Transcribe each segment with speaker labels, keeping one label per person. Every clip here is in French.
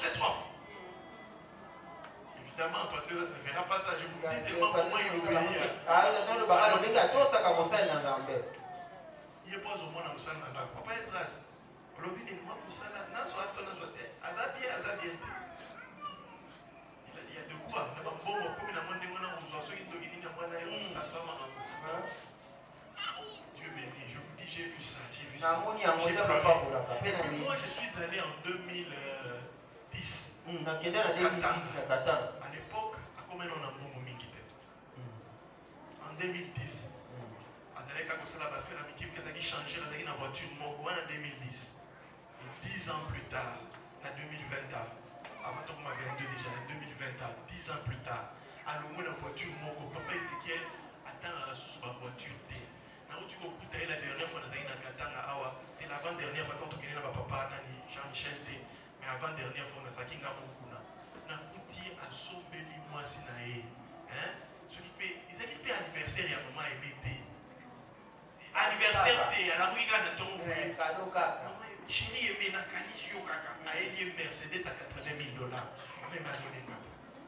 Speaker 1: les 3 fois. Évidemment, parce que ça ne fera pas ça. Je vous dis seulement comment il obéit. Il n'est pas au moins dans le sang. Papa Esdras, il y a de quoi. Dieu béni, je vous dis, j'ai vu ça. J'ai vu ça. J'ai pleuré. Moi, je suis allé en 2010. À l'époque, à combien on a en 2010. Changé la voiture en 2010. Et 10 ans plus tard, en 2020, avant qu'on m'avait déjà, en 2020, 10 ans plus tard, à l'au moins la voiture, papa Ezekiel attend la sous ma voiture. La dernière fois, c'était l'avant-dernière fois, quand on a papa, Jean-Michel, mais avant-dernière fois, on a dit que à sombeli moi sinae. Ce qui fait, ils ont fait anniversaire, il y a un moment aimé. Anniversaire, à la Ouiga, on a tombé. Chérie, il y a un Mercedes à 80 000 $. Même à Zoné.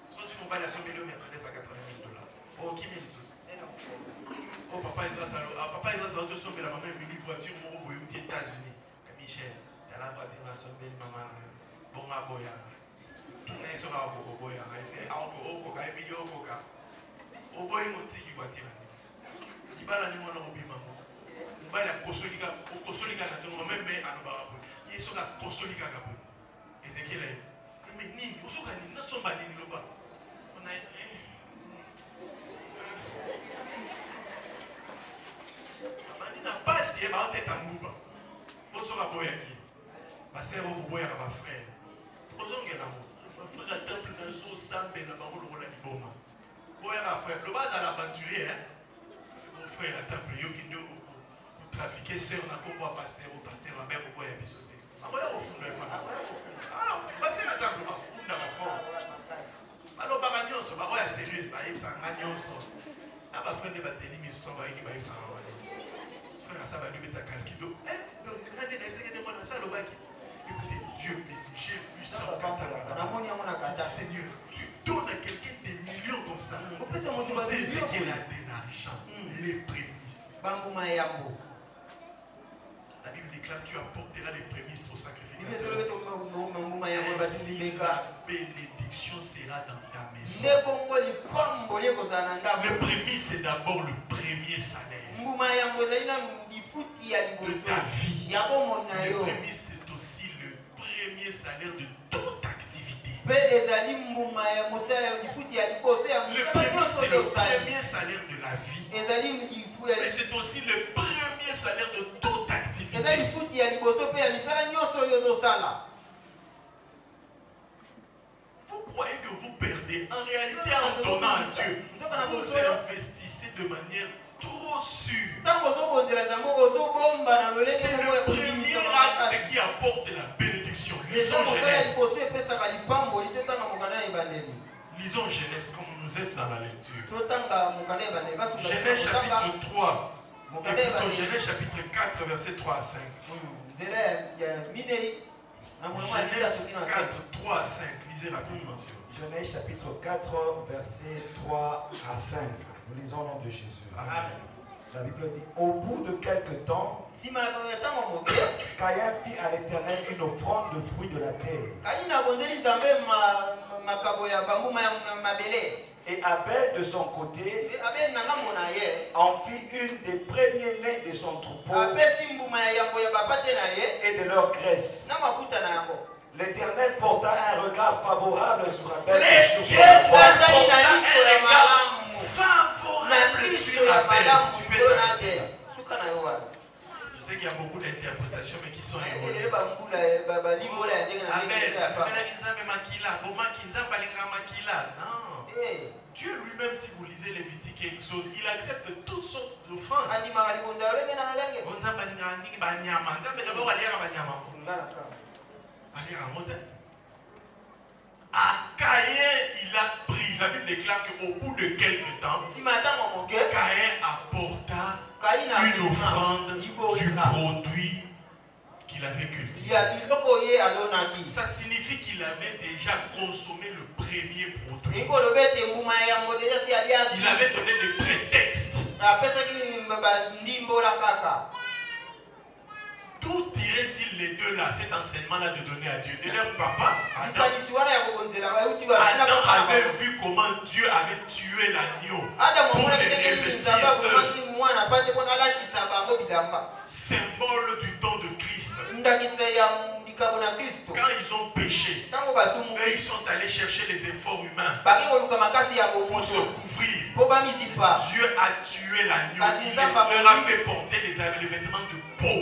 Speaker 1: Sauf si on va la sommer le Mercedes à 80 000 $. Oh, qui met les choses? Oh, papa, ils ont sauvé la maman, une voiture, mon beau, aux États-Unis. Michel, il y a la voiture, la sommer, maman, bon, à Boya. Ils sont à Boya. Ils sont à Boya. Ils sont à Boya. Au boy, mon petit voiture. Il va la numéro au bimamo. Il va la Kosolika, au Kosolika, même à Nobarapo. Il est sur la Kosolika. Ezekiel, mais ni, vous savez, nous ne sommes pas ni là-bas. On a. On n'a pas si elle va en tête à Mouba. Vous savez, à Boyaki. Ma sœur, au Boya, ma frère. Vous savez, ma frère, à temple dans le zoo, Sambe, la barre de Roland Boma. Boya, frère, le bas à l'aventurier, mon frère, à temple, Yokindo, pour trafiquer, sœur, on a combat pasteur, au pasteur, la mère, au Boya, bisoté. Ah, Boya, au fond, ah, passez la table, au fond, dans la forme. Alors, Baragnon, ça va, sérieux, ça va, ça va, ah, ma frère, ne va tenir mes histoires, il va y avoir frère, ça va lui mettre à calquido. Donc, regardez, écoutez, Dieu, j'ai vu ça au Qatar. Seigneur, tu donnes à quelqu'un des millions comme ça. Vous savez qu'il a de l'argent, les prémices. La Bible déclare que tu apporteras les prémices au sacrificateur. Ainsi, la bénédiction sera dans ta maison. Le prémices, c'est d'abord le premier salaire de ta vie. Le prémices, c'est aussi le premier salaire de toute activité. Le prémices, c'est le premier salaire de la vie. Mais c'est aussi le premier salaire de toute activité. Vous croyez que vous perdez. En réalité, en donnant à Dieu, vous investissez de manière trop sûre. C'est le premier acte qui apporte la bénédiction. Lisons Genèse. Lisons Genèse comme nous êtes dans la lecture. Genèse chapitre 3. Plutôt Genèse chapitre 4, verset 3 à 5. Genèse 4, 3 à 5. Lisez rapidement.
Speaker 2: Genèse chapitre 4, verset 3 à 5. Nous lisons au nom de Jésus.
Speaker 1: Amen.
Speaker 2: La Bible dit, au bout de quelques temps, Caïn fit à l'Éternel une offrande de fruits de la terre. Et Abel, de son côté, en fit une des premiers nés de son troupeau et de leur graisse. L'Éternel porta un regard favorable sur Abel et sur son offrande.
Speaker 1: Favorable sur Abel. Tu peux t'arrêter. Je sais qu'il y a beaucoup d'interprétations, mais qui sont erronées. Non. Dieu lui-même, si vous lisez Lévitique et Exode, il accepte toutes sortes d'offrandes. À Caïn, il a pris. La Bible déclare qu'au bout de quelques temps, Caïn apporta une offrande du produit qu'il avait cultivé. Ça signifie qu'il avait déjà consommé le premier produit. Il avait donné des prétextes. D'où tirait-il les deux là, cet enseignement-là de donner à Dieu? Déjà, papa, Adam avait vu comment Dieu avait tué l'agneau pour les revêtir symbole du don de Christ. Quand ils ont péché, eux, ils sont allés chercher les efforts humains pour se couvrir. Dieu a tué l'agneau. Il leur a fait porter les vêtements de peau.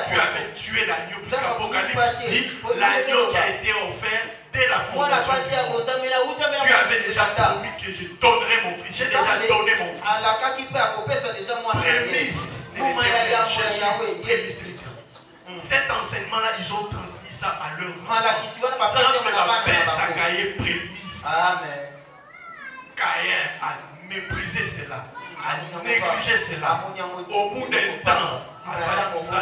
Speaker 1: Tu avais tué l'agneau, puisqu'Apocalypse dit l'agneau qui a été offert dès la fondation. Tu avais déjà promis que je donnerais mon fils. J'ai déjà donné mon fils. Prémisse de l'éternel Jésus. Prémisse de l'éternel. Cet enseignement-là, ils ont transmis ça à leurs enfants. Ça appelle sa Caïn prémisse. Caïn a méprisé cela, a négligé cela. Au bout d'un temps, tout ça,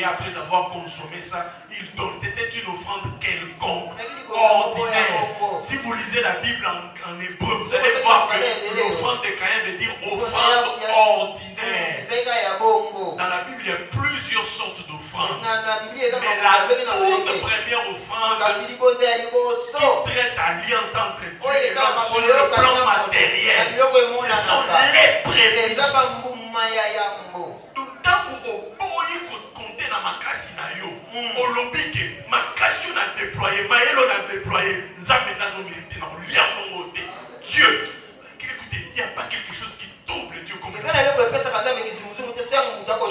Speaker 1: après avoir consommé ça, il donne. C'était une offrande quelconque, ordinaire. Si vous lisez la Bible en hébreu, vous allez voir que l'offrande de Caïn veut dire offrande ordinaire. Dans la Bible, il y a plusieurs sortes d'offrandes. Mais la toute première offrande qui traite alliance entre Dieu et l'homme sur le plan matériel, ce sont les prémices. Tant que compter dans ma casse na yo, au lobby que ma casse a déployé, ma hello a déployé, Nzambe n'a jamais milité dans le lien de mon côté. Dieu, écoutez, il n'y a pas quelque chose qui trouble Dieu comme ça.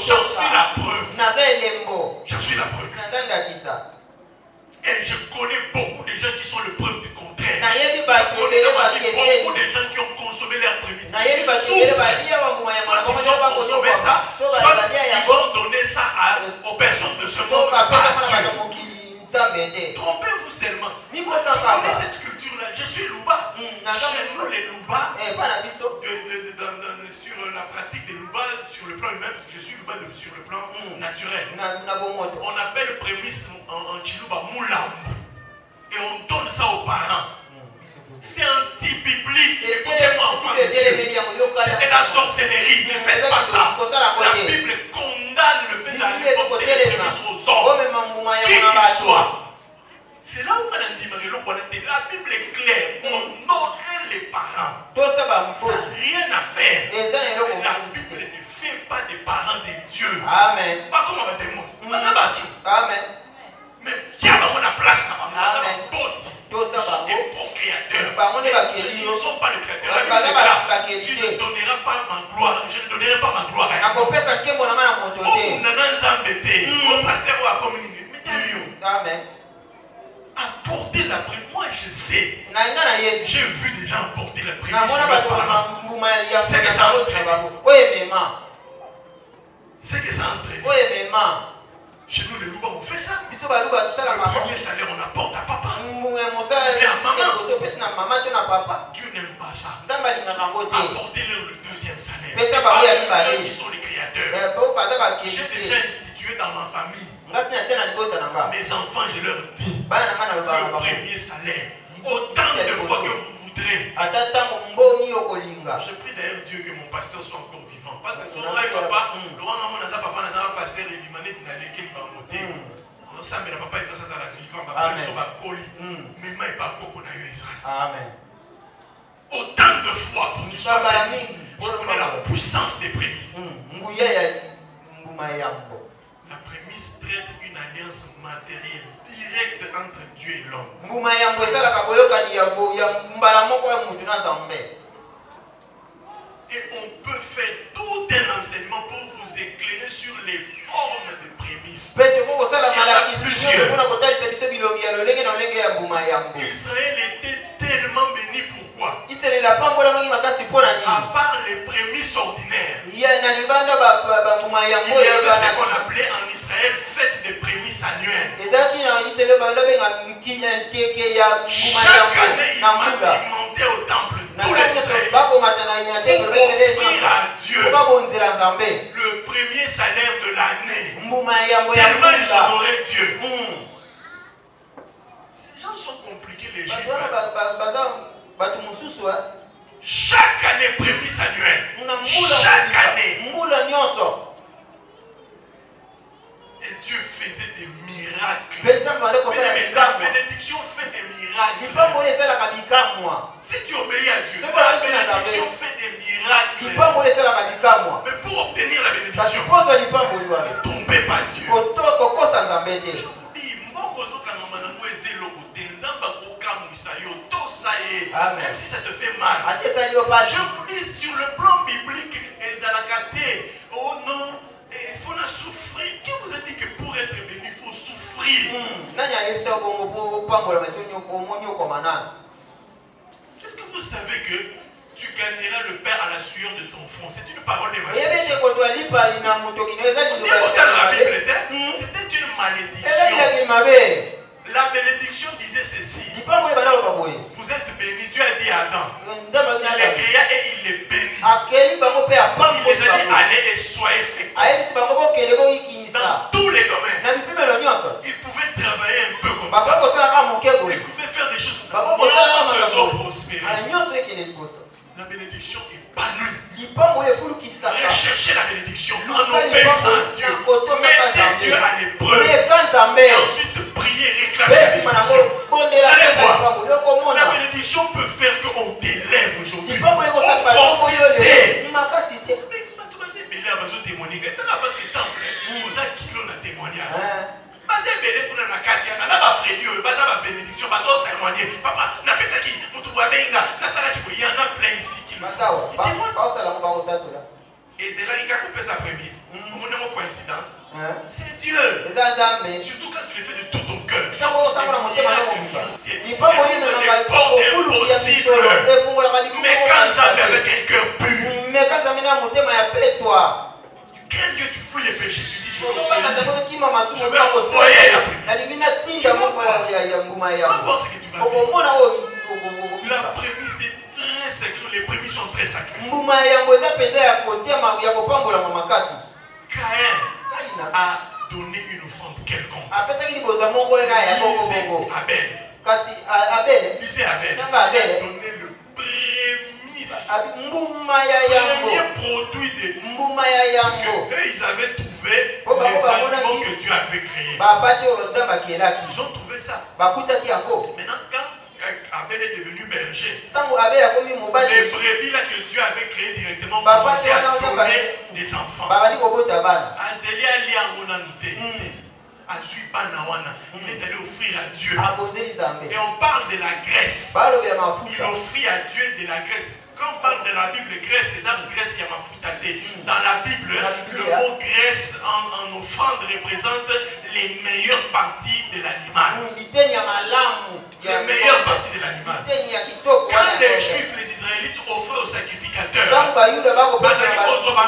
Speaker 1: J'en suis la preuve. J'en suis la preuve. Et je connais beaucoup de gens qui sont le preuve du contraire. Je connais dans ma vie beaucoup de gens qui ont consommé leurs prémices. Ils souffrent. Soit ils ont consommé ça, soit ils ont donné ça aux personnes de ce monde, pas à Dieu. Trompez-vous seulement. Je connais cette culture-là. Je suis Louba. Chez nous, les Louba, sur la pratique des Louba, sur le plan humain, parce que je suis Louba sur le plan naturel. On appelle prémisse en Chilouba Moulambu. Et on donne ça aux parents. C'est anti-biblique. Écoutez-moi, enfant de Dieu. C'est de la sorcellerie. Ne faites pas ça. La Bible condamne le fait d'aller porter les prémices aux hommes. Qui qu'il soit. C'est là où on a dit, la Bible est claire. On honorait les parents. Ça n'a rien à faire. La Bible ne fait pas des parents des dieux.
Speaker 3: Amen.
Speaker 1: Pas comme on va démontrer.
Speaker 3: Amen.
Speaker 1: Mais tiens, on a place là-bas. Ils sont des procréateurs. Ils ne sont pas les créateurs. Tu ne donneras pas ma gloire. Je ne donnerai pas ma gloire à eux.
Speaker 3: Amen.
Speaker 1: Apporter la prière. Moi, je sais. J'ai vu des gens apporter la prière. C'est que ça entraîne. C'est que ça entraîne. Chez nous, les Louba, on fait ça. Le premier salaire, on apporte à papa. Et à maman. Dieu n'aime pas ça. Apportez-leur le deuxième salaire. C'est pas eux qui sont les créateurs. J'ai déjà institué dans ma famille. Mes enfants, je leur dis le premier salaire. Autant de fois que vous voudrez. Je prie d'ailleurs Dieu que mon pasteur soit encore vivant. Parce que son papa, papa n'a pas passé les limanettes dans lesquelles il va monter. On sait que papa est vivant, papa est sur ma colis. Mais il n'est pas encore qu'on a eu Israël.
Speaker 3: Amen.
Speaker 1: Autant de fois pour qu'il soit béni. Je connais la puissance des prémices. La prémisse traite une alliance matérielle directe entre Dieu et l'homme. Et on peut faire tout un enseignement pour vous éclairer sur les formes de prémices. Israël était tellement béni. Pourquoi? À part les prémices ordinaires, il y avait ce qu'on appelait en Israël fête des prémices annuelles. Chaque année, il montait au temple. Tous les Israélites. à Dieu le premier salaire de l'année. Tellement ils honoraient Dieu. Ces gens sont compliqués, les Juifs. Chaque année, prémisse annuelle. Chaque année. Et Dieu faisait des miracles. La bénédiction fait des miracles. Si tu obéis à Dieu, la bénédiction fait des miracles. Mais pour obtenir la bénédiction, ne tombez pas Dieu. Je vous dis, même si ça te fait mal. Je vous dis, sur le plan biblique, oh non, il faut souffrir. Qui vous a dit que pour être béni, il faut souffrir? Est-ce que vous savez que tu gagneras le pain à la sueur de ton front? C'est une parole de malédiction. La Bible c'était une malédiction. La bénédiction disait ceci. Vous êtes bénis. Dieu a dit à Adam. Il les créa et il les bénit. Il les a dit allez et soyez féconds. Dans tous les domaines. Il pouvait travailler un peu comme ça. Il pouvait faire des choses comme ça. Prospérer. La bénédiction épanouie. Recherchez la bénédiction en obéissant à Dieu. Mettez Dieu à l'épreuve. Et ensuite priez, réclamez la bénédiction. Allez voir. La bénédiction peut faire qu'on t'élève aujourd'hui. On force papa, n'a pas ça qui, il y en a plein ici qui le font. Et c'est là qu'il a coupé sa prémisse. On a une coïncidence. C'est Dieu. Surtout quand tu le fais de tout ton cœur. Il peut des portes impossibles. Mais quand ça avec un cœur pur. Tu crains Dieu, tu fuis les péchés, tu dis je vais envoyer la prémisse. On va voir ce que tu vas vivre. La prémisse est très sacrée, les prémices sont très sacrées. Caïn a donné une offrande quelconque. Lisez Abel. Il a donné le prémisse. Premier produit de. Parce que eux, ils avaient trouvé les animaux que Dieu avait créés. Ils ont trouvé ça. Maintenant, quand Abel est devenu berger, les brebis là que Dieu avait créées directement commençaient à donner des enfants. Il est allé offrir à Dieu. Et on parle de la graisse. Il offrit à Dieu de la graisse. Quand on parle de la Bible, graisse, c'est ça, graisse, il y a ma foutate. Dans la Bible, le mot graisse en offrande représente les meilleures parties de l'animal. Les meilleures parties de l'animal. Quand les Juifs, les Israélites offraient au sacrificateur,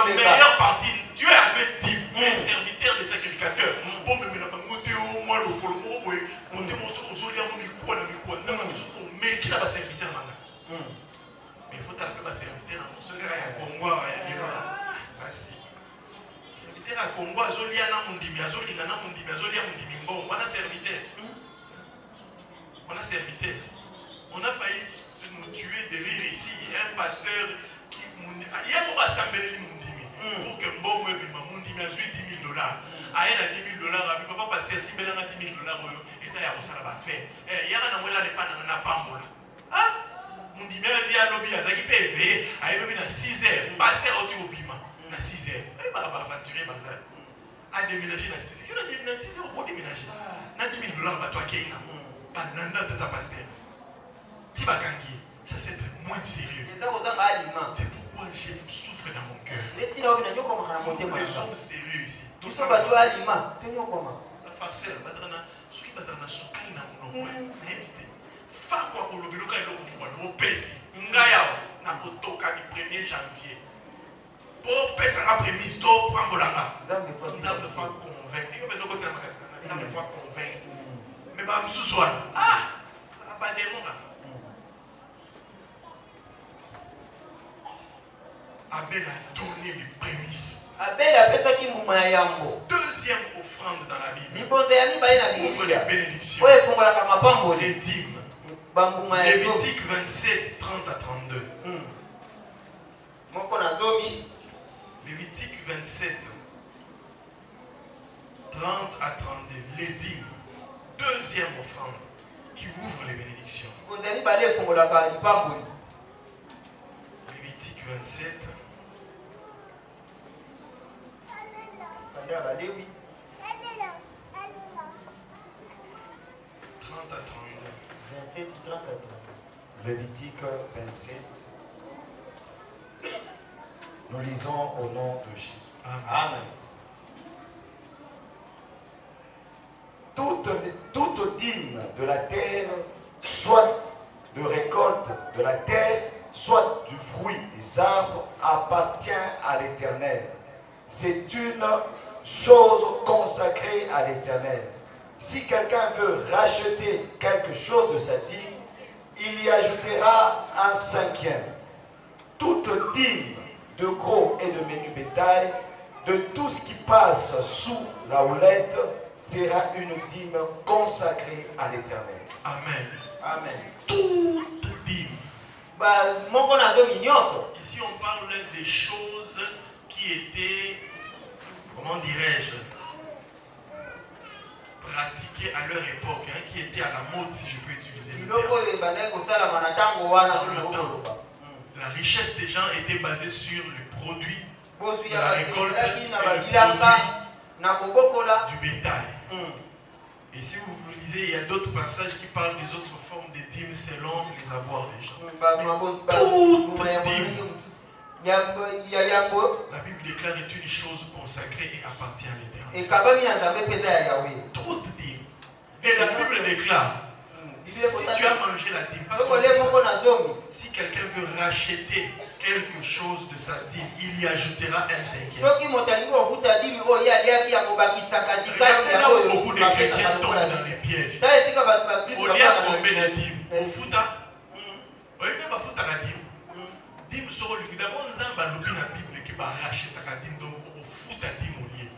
Speaker 1: les meilleures parties, Dieu avait dit, mes serviteurs, les sacrificateurs, mais qui n'a pas serviteur? Mais il faut t'appeler ma serviteur. Ce gars est à Congo, serviteur à Congo, Azoliana Mundimi, Azolina Mundimi, Azolia Mundimi. Bon, on a serviteur. On a serviteur. On a failli nous tuer de rire ici. Un pasteur qui. Il y a un assemblée Mundimi. Pour que bon, Mundimi a 10 000 $. Aïe, a 10 000 $. Papa pasteur, si Bélan a 10 000 $, et ça, il y a ça va faire. Il y a un moyen de pas dans la pambola. Ah? Mundimi a dit à l'objet, à qui peut éveiller, à 6 heures. Pasteur, au Tibobima, à 6 heures. Il va aventurer bazar. À déménager à 6 heures. Il y a 6 heures pour déménager. Na 10 000 $, bah toi qui es là. Pas nana de ta pasteur. Tibakangi, ça c'est moins sérieux. C'est pourquoi je souffre dans mon cœur. Les hommes sérieux ici. La farceur, ceux qui basent dans ce cas, ils n'ont pas évité. Fa quoi pour le bureau quand ils l'ont pèse. Ngaya, n'a pas toqué du 1er janvier. Pour pèse un après-midi, pour un bolanga. Nous avons le faire convaincre. Nous avons le faire convaincre. Mais bah, nous sommes ah, pas des mots. Abel a donné les prémices. Deuxième offrande dans la Bible. Ouvre les bénédictions. Les dîmes. Lévitique 27, 30 à 32. Lévitique 27, 30 à 32. Les dîmes. Deuxième offrande qui ouvre les bénédictions. Lévitique 27. 30 à 32.
Speaker 2: 27, 30 à 32. Lévitique 27. Nous lisons au nom de Jésus.
Speaker 1: Amen.
Speaker 2: Toute dîme de la terre, soit de récolte de la terre, soit du fruit des arbres, appartient à l'Éternel. C'est une chose consacrée à l'Éternel. Si quelqu'un veut racheter quelque chose de sa dîme, il y ajoutera un cinquième. Toute dîme de gros et de menu bétail, de tout ce qui passe sous la houlette, sera une dîme consacrée à l'Éternel.
Speaker 1: Amen.
Speaker 2: Amen.
Speaker 1: Toute dîme. Ici, on parle des choses qui étaient, comment dirais-je, pratiquées à leur époque, hein, qui étaient à la mode, si je peux utiliser le terme. La richesse des gens était basée sur le produit de la récolte et le produit du bétail. Et si vous lisez, il y a d'autres passages qui parlent des autres formes de dîmes selon les avoirs des gens. Toute dîme, la Bible déclare, est une chose consacrée et appartient à l'Éternel. Toute dîme. Et la Bible déclare, si tu as mangé la dîme, parce que si quelqu'un veut racheter quelque chose de sa dîme, il y ajoutera un cinquième. Regardez là où beaucoup de chrétiens tombent dans les pièges. Au lieu de tomber les dîmes, au fouta, au lieu de fouta la dîme, dîme sera lui. D'abord, nous avons la Bible qui va racheter la dîme, donc au fouta dîme au lieu.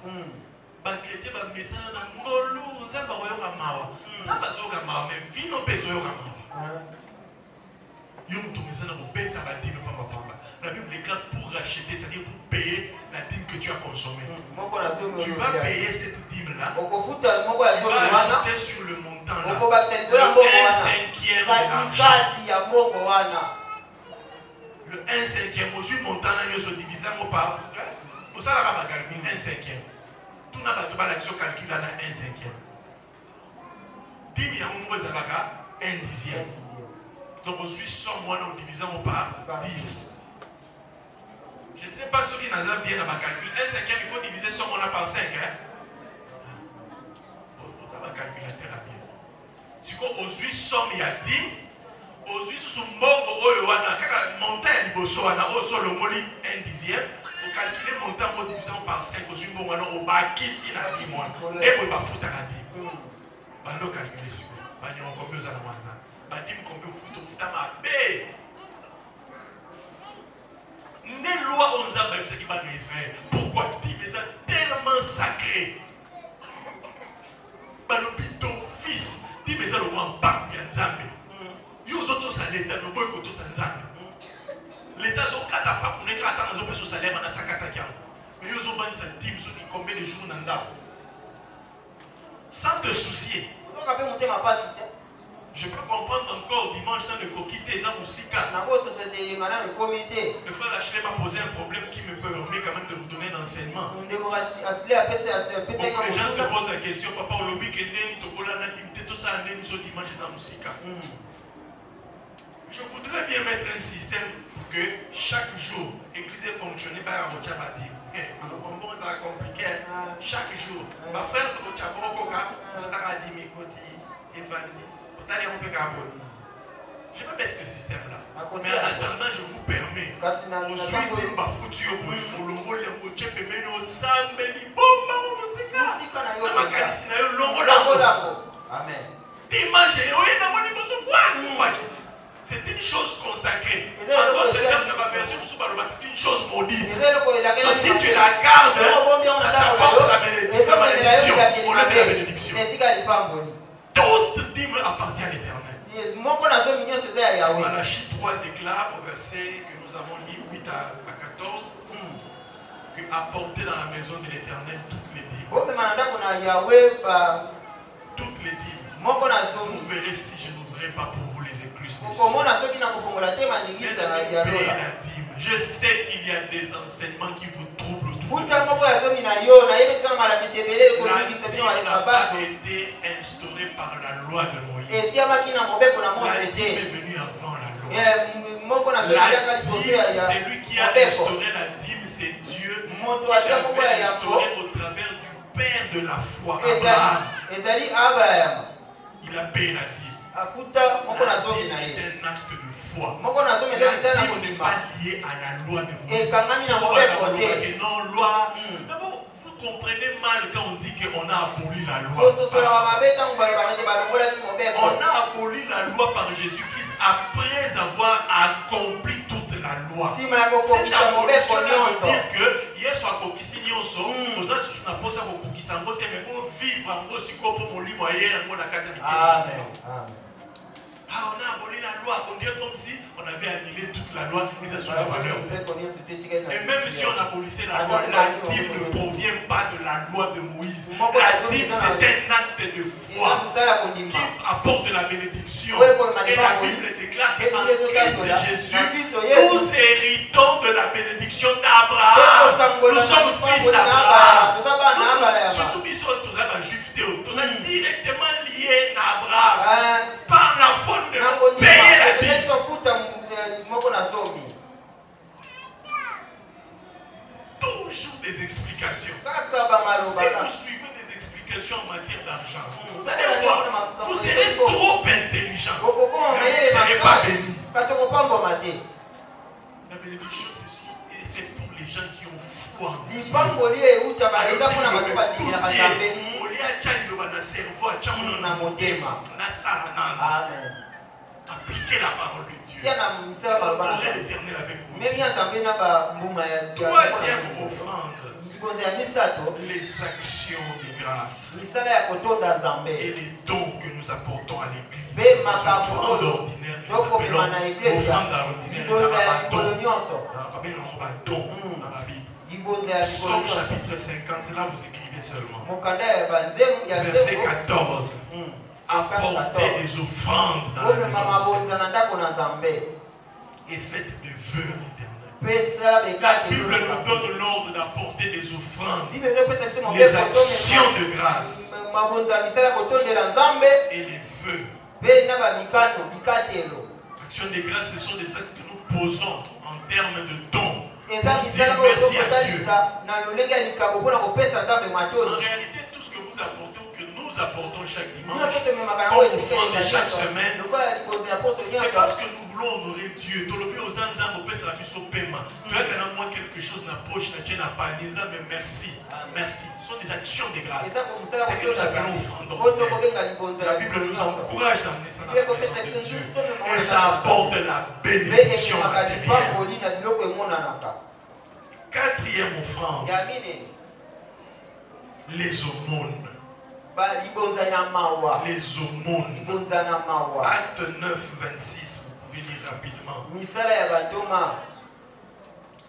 Speaker 1: Les chrétiens vont mettre ça dans le molo, ça va royer mawa. Ça va zoga mawa, mais vino peso yoga mawa. Yom tu mets ça dans le bête à la dîme, papa. La Bible déclare pour racheter, c'est-à-dire pour payer la dîme que tu as consommée. Tu vas payer cette dîme-là. Tu vas ajouter sur le montant là. Le 1/5 de l'argent. Le 1/5, aussi montant là, il se divise par. Pour ça, là, on va calculer 1/5. Tout n'a pas de l'action calculée à 1/5. 10 000, on va 1/10. Donc, on suit 100 mois, nous divisons par 10. Je ne sais pas ceux qui n'ont bien à ma calcul. 1/5, il faut diviser 100 mois par 5. Bon, ça va calculer très bien. Si on suit 100 il y a 10, on suit sous mon montant à l'Ibosoana, au sol au moli 1/10. On calcule le montant en divisant par 5, on suit mon montant au bas qui s'y n'a pas dit moi. Et on va foutre à la dîme. On va calculer sur moi. On va dire combien vous avez moins. On va dire combien vous foutre à ma baie. Les lois on nous a dit qui va Israël. Pourquoi dîme est tellement sacré? Balobito fils, dîme est le roi en parc bien Zambé. Nous autres ça l'État, nous boyons tous en Zambé. L'État a 4 pas, on est 4 ans, on a son salaire, on a 50 ans. Mais nous avons 20 centimes, ceux qui combien de jours dans le sans te soucier. Je peux comprendre encore dimanche dans le coquille ça musica. Le frère Achille m'a posé un problème qui me permet quand même de vous donner un enseignement. Beaucoup de gens se posent la question, papa, au lobby, que n'est tokola na dimité, tout ça, n'est ni so dimanche ça musica. Je voudrais bien mettre un système pour que chaque jour, l'église ait fonctionné par un rochabadim. On va compliqué. Chaque jour, ma frère de Rochabokoka, je t'ai dit, mes côtés, évangile. Je vais mettre ce système-là. Mais en attendant, je vous permets. Ensuite, il m'a foutu au bout. On l'a envoyé au Tchèque, mais au Sambé, bomba, au musica. Amen. Dimanche, c'est une chose consacrée. En d'autres termes, dans ma version, c'est une chose maudite. la garde, ça t'apporte la malédiction au lieu de la bénédiction. Toute dîme appartient à l'Éternel. Malachie 3 déclare au verset que nous avons lu 8 à 14 que apporter dans la maison de l'Éternel toutes les dîmes. Toutes les dîmes. Vous verrez si je n'ouvrirai pas pour vous les écluses. Je sais qu'il y a des enseignements qui vous troublent. La dîme n'a pas été instaurée par la loi de Moïse. La dîme est venue avant la loi. La dîme, c'est lui qui a instauré la dîme, c'est Dieu qui l'avait instauré au travers du père de la foi, Abraham. Il a payé la dîme. La dîme est un acte de foi. La dîme n'est pas liée à la loi de Moïse. Non, loi. D'abord, vous comprenez mal quand on dit qu'on a aboli la loi. On a aboli la loi par Jésus-Christ après avoir accompli toute la loi. Cette abolition veut dire que Yesu akokisi nyonso, oza susu na posa kokokisa ngo te mais pour vivre ngo siko pour molimo ye ngo na kati ya mikili.
Speaker 2: Amen.
Speaker 1: Ah, on a aboli la loi. On dirait comme si on avait annulé toute la loi et ça sur la valeur. Et même si on abolissait la loi, la dîme ne provient pas de la loi de Moïse. La dîme, c'est un acte de foi qui apporte la bénédiction. Et la Bible déclare qu'en Christ Jésus, nous héritons de la bénédiction d'Abraham. Nous sommes fils d'Abraham. Surtout qu'ils sont tous juifs, tous directement liés à Abraham. Par la foi de payer la dîme. Toujours des explications. Si vous suivez des explications en matière d'argent, vous allez voir, vous serez trop intelligent. Mais vous ne serez pas béni. La bénédiction, c'est fait pour les gens qui ont foi. Appliquez la parole de Dieu. Aurez l'Éternel avec vous. Troisième offrande, les actions de grâce et les dons que nous apportons à l'Église. Les offrandes ordinaires que nous appelons offrandes ordinaires, les dons dans la Bible. Psaume chapitre 50, c'est là vous écrivez seulement. Verset 14. Apportez des offrandes dans la maison du Seigneur et faites des vœux à l'Éternel. La Bible nous donne l'ordre d'apporter des offrandes, les actions de grâce et les vœux. Actions de grâce, ce sont des actes que nous posons en termes de dons. Dire merci à Dieu. En réalité, tout ce que vous apportez ou que nous apportons chaque dimanche, comme offrande chaque semaine, c'est parce que nous voulons honorer Dieu. Quelque chose dans la poche, mais merci. Merci. Ce sont des actions de grâce. C'est que nous appelons offrande. La Bible nous encourage d'amener ça dans la maison de Dieu. Et ça apporte la bénédiction matérielle. Quatrième offrande, les aumônes. Les aumônes. Acte 9, 26, vous pouvez lire rapidement.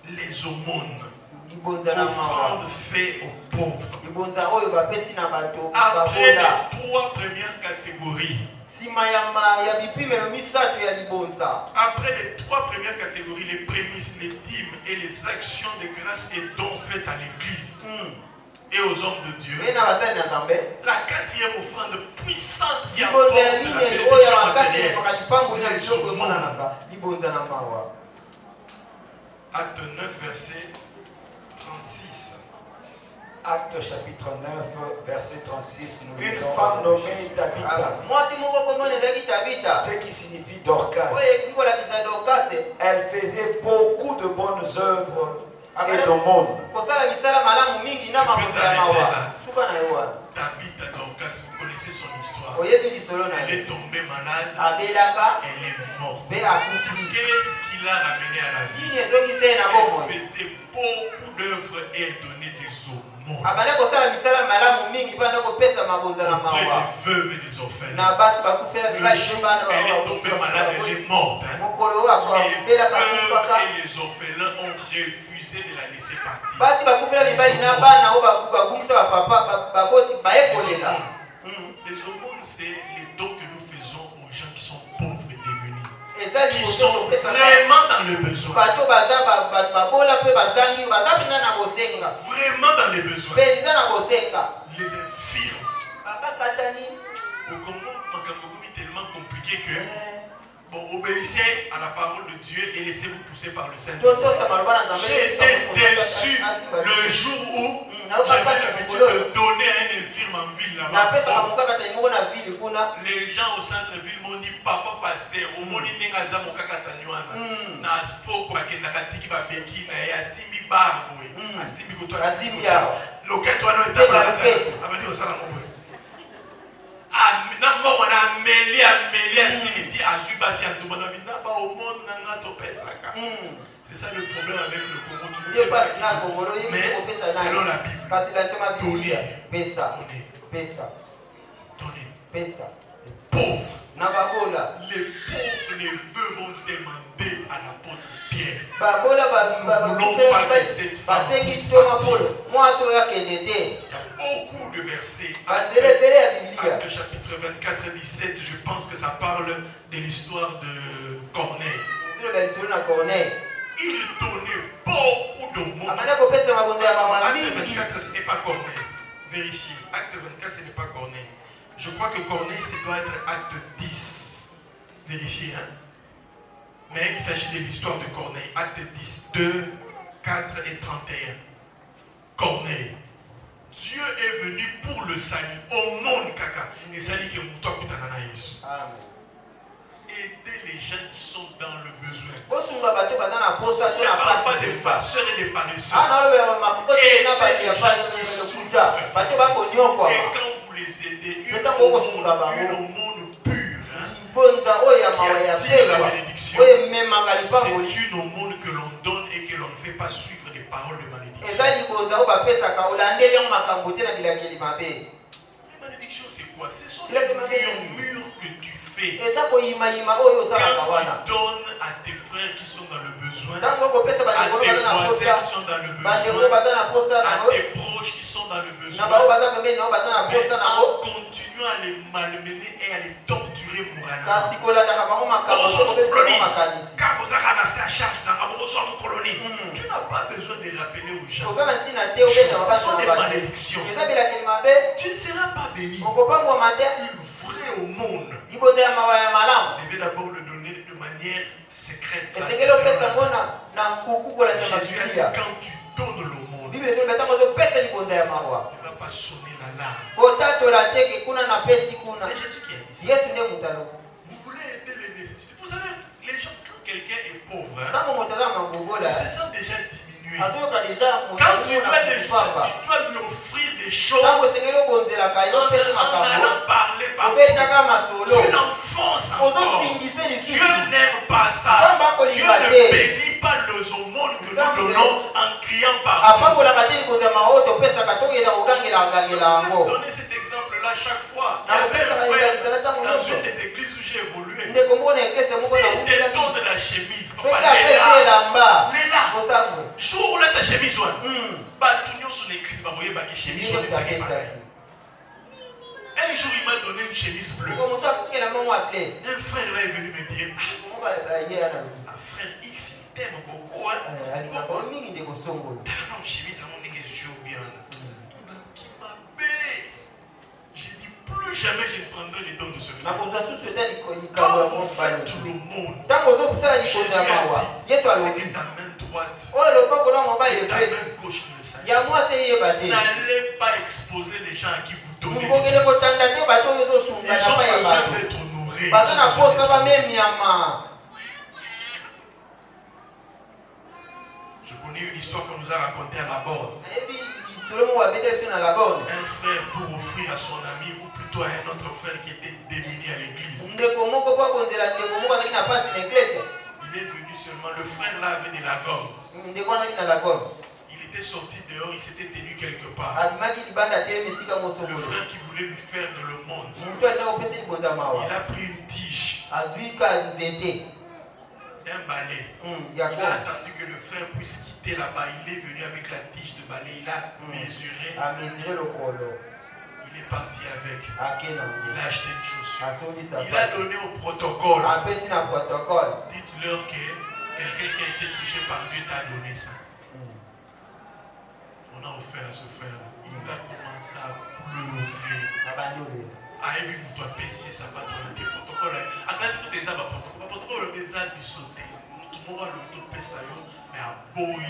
Speaker 1: Les aumônes. Offrande faite aux pauvres. Après les trois premières catégories. Après les trois premières catégories, les prémices, les dîmes et les actions de grâce et dons faites à l'Église et aux hommes de Dieu, la quatrième offrande puissante qui apporte la bénédiction matérielle, les aumônes. Acte 9, verset 36.
Speaker 2: Acte chapitre 9, verset 36, nous lisons une femme nommée Tabitha, ce qui signifie Dorcas. Elle faisait beaucoup de bonnes œuvres et d'aumônes.
Speaker 1: Tabitha Dorcas, vous connaissez son histoire. Elle est tombée malade, elle est morte. Qu'est-ce qui l'a ramené à la vie. Elle faisait beaucoup d'œuvres et elle donnait des aumônes auprès des veuves et des orphelins. Le jour où elle est tombée malade, elle est morte. Les veuves et les orphelins ont refusé de la laisser partir. Les aumônes, c'est les dons que nous faisons aux gens qui sont pauvres et démunis, qui sont vraiment dans le besoin. Vraiment dans les besoins. Les infirmes. Au Congo, c'est tellement compliqué que bon, obéissez à la parole de Dieu et laissez-vous pousser par le Saint-Esprit. J'ai été déçu le jour où j'avais l'habitude de donner à un infirme en ville là-bas. Les gens au centre-ville m'ont dit papa pasteur, au moni nengaza mokaka tanywana. Na spoko akendaka tiki ba beki na ya simbi barbo. Asimbi koto asimbi. Loketo ano etaba. Abandi osala mobwe. Ah, maintenant on a mêlé ici à Jubasi à Doubanabina ba au monde nanga to pesaka. C'est ça le problème avec le Congo. Tu ne sais pas mais selon la Bible, donner, pauvres. Les pauvres, les veuves vont demander à l'apôtre Pierre. Nous ne voulons pas que cette femme puisse partir. Il y a beaucoup de versets. Acte chapitre 24 et 17, je pense que ça parle de l'histoire de Corneille. Il donnait beaucoup de mots. Acte 24, ce n'est pas Corneille. Vérifiez. Acte 24, ce n'est pas Corneille. Je crois que Corneille, ça doit être acte 10. Vérifiez. Hein? Mais il s'agit de l'histoire de Corneille. Acte 10, 2, 4 et 31. Corneille. Dieu est venu pour le salut. Au monde, caca. Et ça dit que Moutoua Koutanana Yesu. Aider les gens qui sont dans le besoin. On ne parle pas des farceurs et des paresseux. Aider les gens qui souffrent. Et quand vous les aidez, une aumône pure, qui attire la bénédiction, c'est une aumône que l'on donne et que l'on ne fait pas suivre des paroles de malédiction. Les malédictions, c'est quoi? Ce sont les murmures que tu fais quand tu donnes à tes frères qui sont dans le besoin, à tes voisins qui sont dans le besoin, à tes proches qui sont dans le besoin, mais en continuant à les malmener et à les torturer moralement. Tu n'as pas besoin de rappeler aux gens. Ce sont des malédictions. Tu ne seras pas béni. Une vraie aumône. Tu devais d'abord le donner de manière secrète. Jésus a dit quand tu donnes l'aumône, il ne va pas sonner l'alarme. C'est Jésus qui a dit ça. Vous voulez aider les nécessités. Vous savez, les gens, quand quelqu'un est pauvre, il se sent déjà diminué. Quand tu dois lui offrir des choses, en allant parler par tu l'enfonces encore. Dieu n'aime pas ça. Dieu ne bénit pas les aumônes que nous donnons en criant partout. Je vais donner cet exemple-là chaque fois. Il y avait un frère dans une des églises où j'ai évolué. C'est des dons de la chemise. Papa, Léla. Jour où ta chemise, sur l'église, chemise. Un jour, il m'a donné une chemise bleue. Un frère là est venu me dire, frère X, il t'aime beaucoup. T'as une chemise à mon église, bien. Qui m'a payé. J'ai dit, plus jamais je ne prendrai les dons de ce frère. Quand vous faites tout le monde, Jésus a dit, c'est que ta main droite et ta main gauche ne le savent. N'allez pas exposer les gens à qui vous donnez. Ils ont besoin d'être honorés. Je connais une histoire qu'on nous a racontée à la borne. Un frère pour offrir à son ami ou plutôt à un autre frère qui était démuni à l'église. Il il est venu seulement. Le frère là avait de la gomme. Il était sorti dehors, il s'était tenu quelque part. Le frère qui voulait lui faire de le monde, il a pris une tige, un balai. Il a attendu que le frère puisse quitter là-bas. Il est venu avec la tige de balai. Il a mesuré. Il est parti avec. Il a acheté une chaussure. Il a donné au protocole. Dites-leur que quelqu'un qui a été touché par Dieu t'a donné ça. On a offert à ce frère. Il a commencé à pleurer. Ah, et puis, vous doit payer ça. Pas des protocoles. À quand tu peux te protocole, les arbres sautés. Tout le monde a le ça. Mais à boy.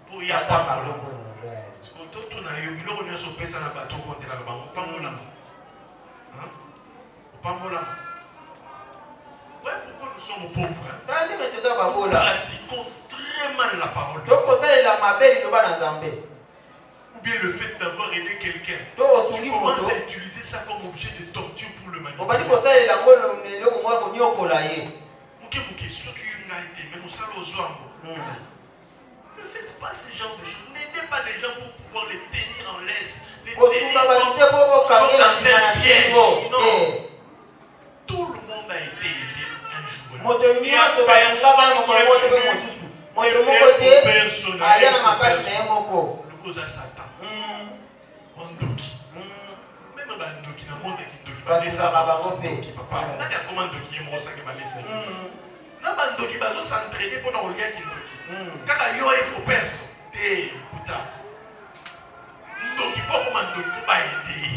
Speaker 1: Boy, à pas mal. Tout n'a eu. Il a reçu son pèse à la bateau contre la banque. Pas mon âme. Pas mon âme. Ouais, pourquoi nous sommes pauvres? Nous pratiquons très mal la parole de Dieu. Ou bien le fait d'avoir aidé quelqu'un. Tu commences à utiliser ça comme objet de torture pour le manipuler. Ne faites pas ce genre de choses. N'aidez pas les gens pour pouvoir les tenir en laisse. Les tenir comme dans un piège. Non. Tout le monde a été aidé un jour. Il y a personne le cause à Satan. Ondoki. Même Bandoki, dans le monde qui Ndoki, ça va papa. Nani a comment Ndoki est mort ça qui m'a laissé. Na Bandoki bazo s'entraîner pour dans le lien qui Ndoki. Kaka yo il faut personne. Té puta. Ndoki pas comment Ndoki faut pas aider.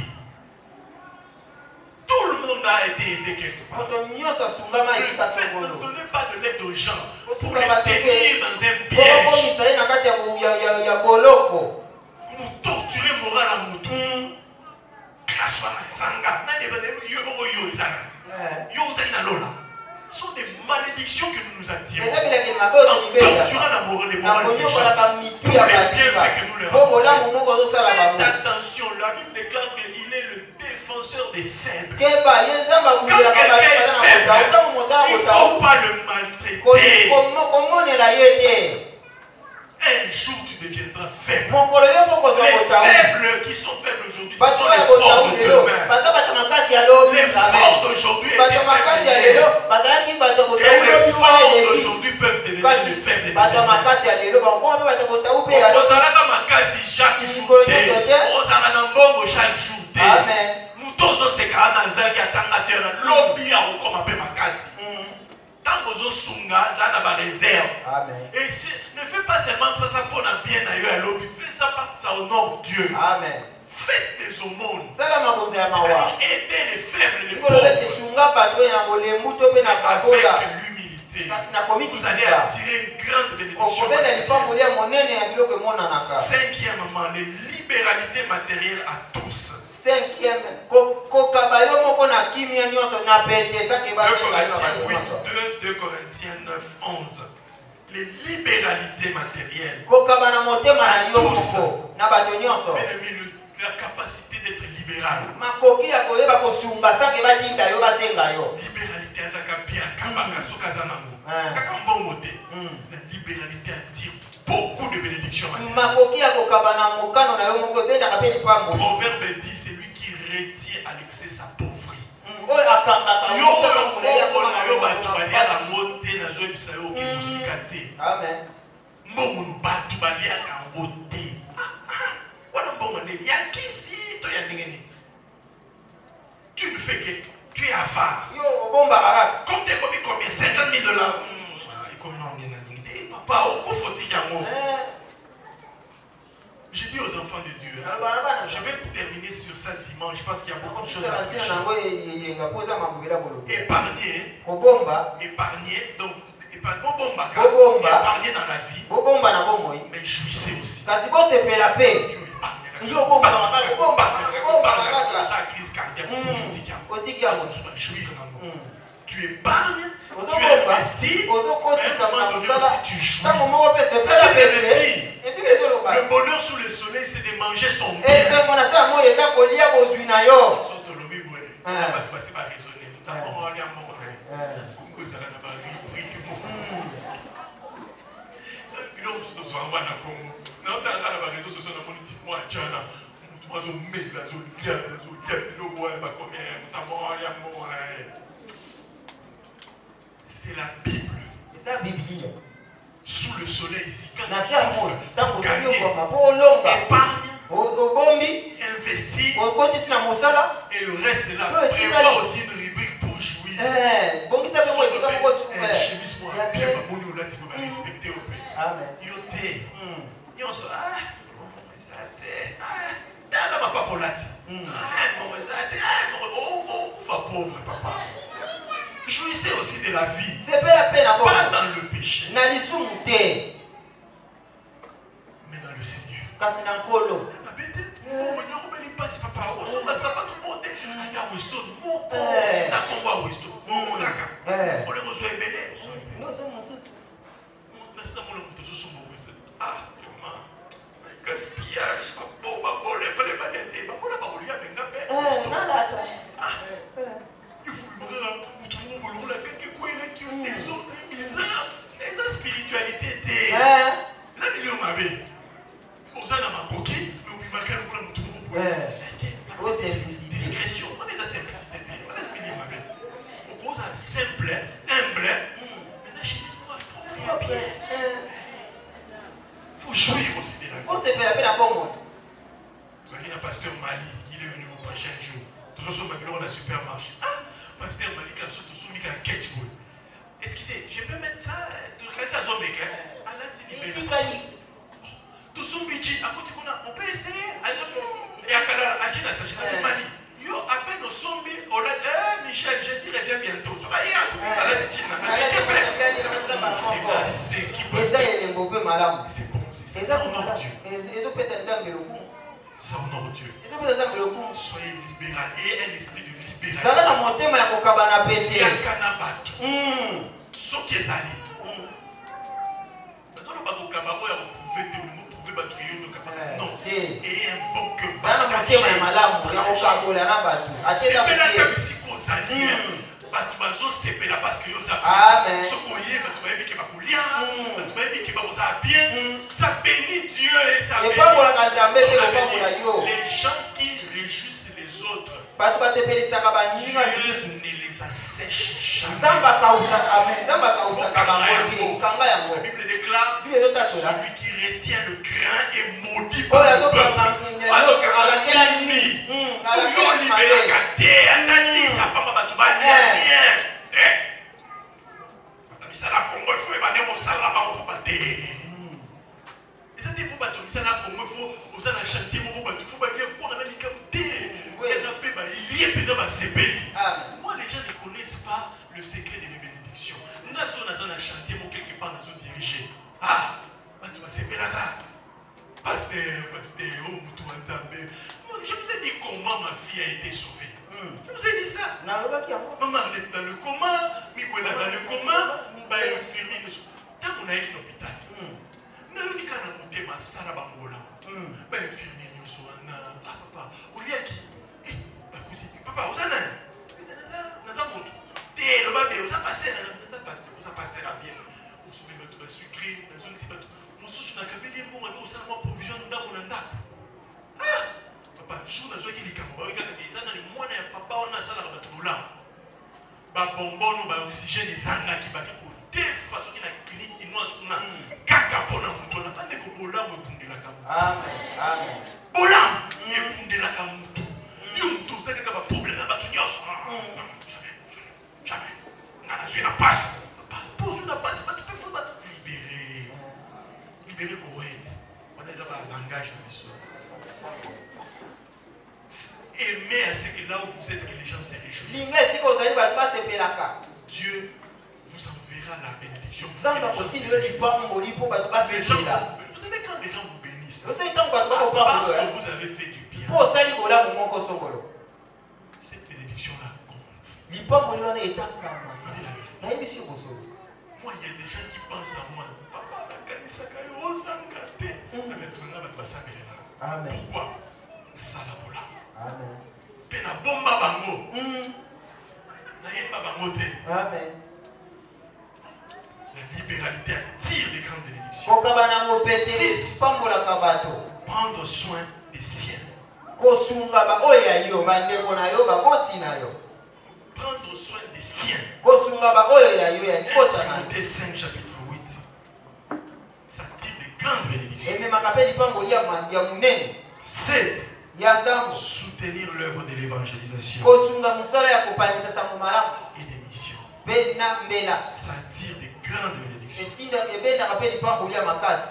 Speaker 1: Tout le monde a été aidé quelque part. Ne donnez pas de l'aide aux gens pour les tenir dans un piège. Vous torturez moral à Moutou. Ce sont des malédictions que nous nous attirons. En torturant la morale des morales des gens. Pour les bienfaits que nous leur avons. Faites attention, la Bible déclare qu'il est le défenseur des faibles. Quand quelqu'un est faible, il ne faut pas le maltraiter. Un jour tu deviendras faible. Les faibles qui sont faibles aujourd'hui, ce sont les forts de demain. Les forts d'aujourd'hui étaient faibles hier. Et les forts d'aujourd'hui peuvent devenir les faibles de demain. Ozalaka makasi chaque jour. Ozalaka mbongo chaque jour. Nous tous on s'est carrément zaki atanga terre. Lobby a encore ma paix makasi. Tant que vous sunga, ça n'a pas réserve. Et ne fais pas seulement ça pour la bien ailleurs à lobby. Fais ça parce que ça honore Dieu. Amen. Faites des aumônes. C'est-à-dire aider les faibles, les pauvres. Avec l'humilité, vous allez attirer une grande bénédiction. Cinquièmement, les libéralités matérielles à tous. Cinquième,
Speaker 2: 2
Speaker 1: Corinthiens 9, 11. Les libéralités matérielles. À tous. La capacité d'être libéral. Libéralité la libéralité attire beaucoup de bénédictions matérielles. Proverbe dit, c'est lui qui retient à l'excès sa pauvreté. Tu ne fais que tu es avare. Comme tu es commis combien? 50 000 $. Papa, j'ai dit aux enfants de Dieu, je vais terminer sur ça dimanche parce qu'il y a beaucoup de choses à prêcher. Épargner, donc épargner dans la vie, mais jouissez aussi. Tu épargnes, tu investis, mais à un moment donné aussi tu jouis. Le bonheur sous le soleil, c'est de manger son bien. bango na Congo. Non, dans la réseau social, on dit moi, Tchana, tu vas au mail, la zone, c'est la Bible.
Speaker 3: C'est la Bible.
Speaker 1: Sous le soleil ici, quand
Speaker 3: Na
Speaker 1: tu
Speaker 3: sia
Speaker 1: souffres,
Speaker 3: tango
Speaker 1: pour gagner,
Speaker 3: po longa.
Speaker 1: épargne,
Speaker 3: Obombi,
Speaker 1: investir,
Speaker 3: okoti na mosala.
Speaker 1: et le reste est là.
Speaker 3: Ouais,
Speaker 1: Prévois aussi une rubrique pour jouir.
Speaker 3: Bongi sa pe mo esika moko tu.
Speaker 1: Chemise moi, bien, ma mono là, tu vas respecter au pays.
Speaker 3: Amen.
Speaker 1: Yote, yonso, dala ma papa lati. Va pauvre papa. Jouissez aussi de la vie.
Speaker 3: C'est pas la peine à
Speaker 1: Pas dans le péché,
Speaker 3: na lisumu te.
Speaker 1: mais dans le Seigneur.
Speaker 3: Kasi na nkolo.
Speaker 1: Ma bête, on ne passe papa. On va pas tout monter. Ada Weston, moko. Na Congo Weston. On les reçoit belé.
Speaker 3: Non, c'est mon souci.
Speaker 1: Ah, gaspillage. Les autres bizarres, les spiritualité était. La milieu m'avait. Aux ânes à ma coquille, discrétion, on est à simplicité. On est à simple, humble. Maintenant, chez nous, bien. Il faut jouir aussi de la vie.
Speaker 3: On se fait la peine à bon monde.
Speaker 1: Vous avez un pasteur Mali, il est venu vous prêcher un jour. Tous ceux qui sont dans le supermarché. Ah, pasteur Mali, quand ils sont mis en catch. Excusez, je peux mettre ça. Tout ce que ça zombie, hein? À la télé. Tout son budget, à côté on peut essayer. Et à Kala, à Djina, ça j'ai Mali. Yo, à peine au zombie, on l'a dit, Michel, Jésus revient bientôt. Soyez à côté, à la Djina. C'est qui peut
Speaker 3: ça, il est mauvais malade.
Speaker 1: C'est bon, c'est ça, on a Dieu.
Speaker 3: Et donc, peut-être un peu le coup.
Speaker 1: Ça, on a Dieu.
Speaker 3: Et donc, peut-être un peu le coup.
Speaker 1: Soyez libéral et un esprit de libéral.
Speaker 3: Ça, là, dans mon thème, il y a un cabana pété.
Speaker 1: Il y a un canabatu. Ce qui est allé. Non. Et un bon cœur. C'est bien la cabisi qu'on s'allie. C'est bien parce que vous avez ce qu'on y est, ça bénit Dieu et ça bénit les gens qui réjouissent les autres. Dieu ne les assèche jamais. La Bible déclare celui qui retient le grain est maudit par le peuple. Moi, les gens ne connaissent pas le secret de mes bénédictions. Nous sommes dans un chantier quelque part dans une dirigée. Ah, c'est Belaka. Pasteur, je vous ai dit comment ma fille a été sauvée. Je vous ai dit ça. Maman, elle est dans le coma, Miguel dans le coma, infirmier. Tant qu'on a été à l'hôpital, nous avons dit qu'on a monté ma salle à Bangola. Infirmier, nous sommes ah papa, au lieu qui papa, vous avez monté. Le babé, vous avez passé la bien. Vous avez mis sucré, vous avez provision papa, jour na zoki likambo ba kaka ezana ni mwana ya papa ona sala ka batulula ba bonbon ba oxygène ezanga ki ba ko defa soki na clinique chinoise kuna kaka pona mutu na tande ko bola mo bundela ka. Amen. Bola ni bundela ka mutu. Yo mutu zaka ka ba problème na batu nyoso. Jamais. Ngana zui na passe. Pose une passe ba tu peux faut libérer. Libérer correct. On a un langage de l'histoire. Aimez à ce que là où vous êtes, que les gens se réjouissent. Dieu vous enverra la bénédiction. Vous savez quand les gens vous bénissent, parce que vous avez fait du bien, cette bénédiction-là compte. Moi, il y a des gens qui pensent à moi. Papa, pourquoi?
Speaker 3: Amen.
Speaker 1: Pena bomba bango. Naïba bango te.
Speaker 3: Amen.
Speaker 1: La libéralité attire les grandes bénédictions.
Speaker 3: kokabana mopete
Speaker 1: 6.
Speaker 3: pambolaka bato
Speaker 1: Prendre soin des siens.
Speaker 3: kosunga baoyo yo bandeko na yo baboti na yo
Speaker 1: Prendre soin des siens.
Speaker 3: kosunga baoyo yo ya libota na yo
Speaker 1: Timothée 5 chapitre 8. Ça tire de grandes bénédictions.
Speaker 3: ememaka mpe lipangoli ya monene
Speaker 1: 7.
Speaker 3: ya zambo
Speaker 1: Soutenir l'œuvre de l'évangélisation
Speaker 3: kosunga mosala ya kopanisa sango malamu
Speaker 1: et des missions.
Speaker 3: mpe na mbela
Speaker 1: Ça tire de grandes bénédictions.
Speaker 3: ebendaka mpe lipangoli ya makasi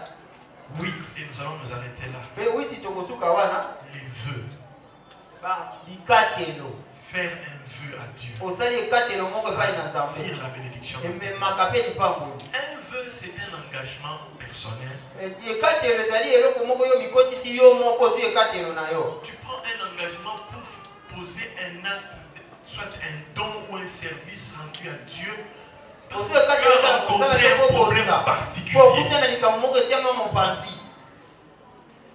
Speaker 1: 8. Et nous allons nous arrêter là.
Speaker 3: mpe witi tokosuka wana
Speaker 1: Les vœux.
Speaker 3: bikatelo
Speaker 1: Faire un vœu à Dieu.
Speaker 3: osali ekatelo moko epai na
Speaker 1: Tire
Speaker 3: nzambe
Speaker 1: la bénédiction.
Speaker 3: ememaka mpe lipangoli
Speaker 1: Un vœu, c'est un engagement personnel.
Speaker 3: ekatelo ezali eloko moko yo bikotisi yo moko ozwi ekatelo na yo
Speaker 1: Tu prends un engagement pour poser un acte, soit un don ou un service rendu à Dieu, parce que tu as rencontré un problème particulier.
Speaker 3: okutana likambo moko etiama mopanzi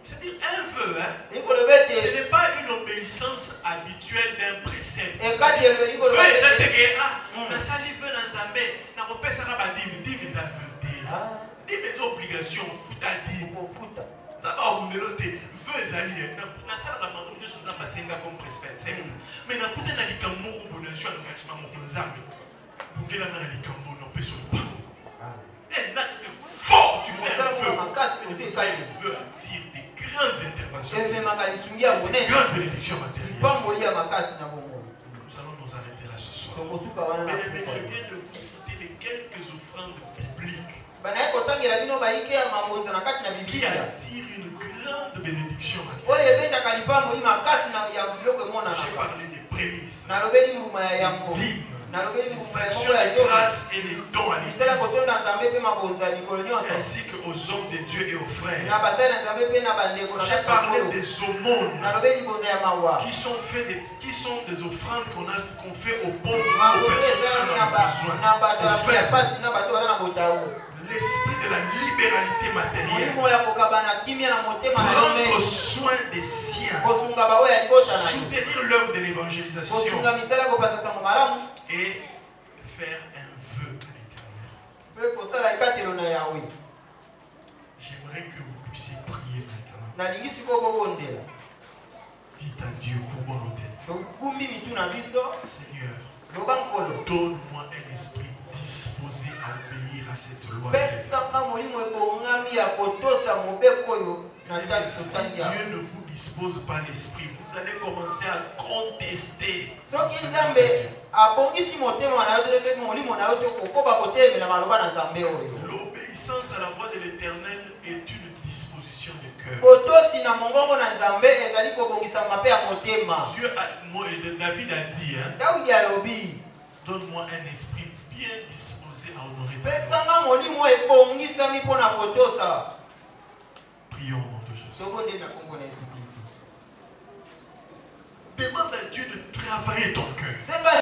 Speaker 1: C'est-à-dire un vœu, hein?
Speaker 3: ekoloba
Speaker 1: Ce
Speaker 3: ete
Speaker 1: n'est pas une obéissance habituelle d'un précepte.
Speaker 3: ekatelo
Speaker 1: Vœu
Speaker 3: ekoloba
Speaker 1: eza
Speaker 3: ete
Speaker 1: teke nasali vœu na nzambe nakopesaka badimi dimi eza vœu te dimi eza obligation futa dimi
Speaker 3: kofuta
Speaker 1: nzambe abundelo te vœu ezali nasalaka makambo nyonso nzambe asenga comme précepte mais nakuta na likambo moko bonation engagement moko nzambe bundelanga na likambo na opesa lopango un acte fort tu fais un vœu vœu attire des grandes interventions
Speaker 3: ememaka lisungi ya monene
Speaker 1: grandes bénédictions matérielles.
Speaker 3: lipangoli ya makasi na bongo
Speaker 1: Nous allons nous arrêter là ce soir.
Speaker 3: tokosuka wana na
Speaker 1: Bien-aimés, je viens de vous citer les quelques offrandes bibliques
Speaker 3: banaye kotangela bino bayike ya mambonza na kati na
Speaker 1: qui
Speaker 3: biblia
Speaker 1: attirent une grande bénédiction.
Speaker 3: oyo ebendaka lipangoli makasi ya biloko
Speaker 1: J'ai
Speaker 3: emonanaka
Speaker 1: parlé des prémices,
Speaker 3: nalobeli mbuma ya yambo
Speaker 1: dîmes,
Speaker 3: nalobeli
Speaker 1: les
Speaker 3: mbuma ya
Speaker 1: actions
Speaker 3: moko ya
Speaker 1: de
Speaker 3: zomi
Speaker 1: grâce et les dons à
Speaker 3: misala
Speaker 1: l'église,
Speaker 3: kotonda nzambe mpe mabonza ya mikolo nyonso
Speaker 1: ainsi qu'aux hommes de Dieu et aux
Speaker 3: na
Speaker 1: frères.
Speaker 3: basali na nzambe mpe na bandeko na
Speaker 1: J'ai
Speaker 3: kati na
Speaker 1: parlé
Speaker 3: oyo
Speaker 1: des aumônes
Speaker 3: nalobeli bonza ya mawa
Speaker 1: qui sont des offrandes qu'on fait aux pauvres, aux personnes qui sont dans le besoin,
Speaker 3: na bato
Speaker 1: aux
Speaker 3: ya
Speaker 1: faibles.
Speaker 3: pasi na bato baza na botao
Speaker 1: L'esprit de la libéralité matérielle.
Speaker 3: molimo ya kokabana kimia na motema na yo
Speaker 1: Prendre
Speaker 3: me
Speaker 1: soin des siens.
Speaker 3: kosunga baoyo ya libota na yo
Speaker 1: Soutenir l'œuvre de l'évangélisation
Speaker 3: kosunga misala ya kopasa sango malamu
Speaker 1: et faire un vœu à l'éternel.
Speaker 3: mpe kosala ekatelo na yawe
Speaker 1: J'aimerais que vous puissiez prier maintenant.
Speaker 3: nalingi sikoyo bobondela
Speaker 1: Dites à Dieu, courbons nos têtes.
Speaker 3: tokumbi mitu na biso
Speaker 1: Seigneur,
Speaker 3: loba nkolo
Speaker 1: donne-moi un esprit disposé à obéir à cette loi. de l'éternel.
Speaker 3: pesanga molimo ekongami ya kotosa mobeko oyo na
Speaker 1: Si
Speaker 3: totali ya
Speaker 1: Dieu ne vous dispose pas l'esprit, vous allez commencer à contester.
Speaker 3: soki nzambe abongisi motema na yo te molimo na yo te kokoba kotelemela maloba na nzambe oyo
Speaker 1: L'obéissance à la voix de l'éternel est une disposition de cœur.
Speaker 3: kotosi na mongongo na nzambe ezali kobongisama mpe ya motema
Speaker 1: David a dit, hein,
Speaker 3: dawidi alobi
Speaker 1: donne-moi un esprit bien disposé à honorer ta loi.
Speaker 3: pesanga molimo ebongisami mpo na kotosa
Speaker 1: Prions au nom de Jésus.
Speaker 3: tokondeli na kombo na yesu kristo
Speaker 1: Demande à Dieu de travailler ton cœur.
Speaker 3: senga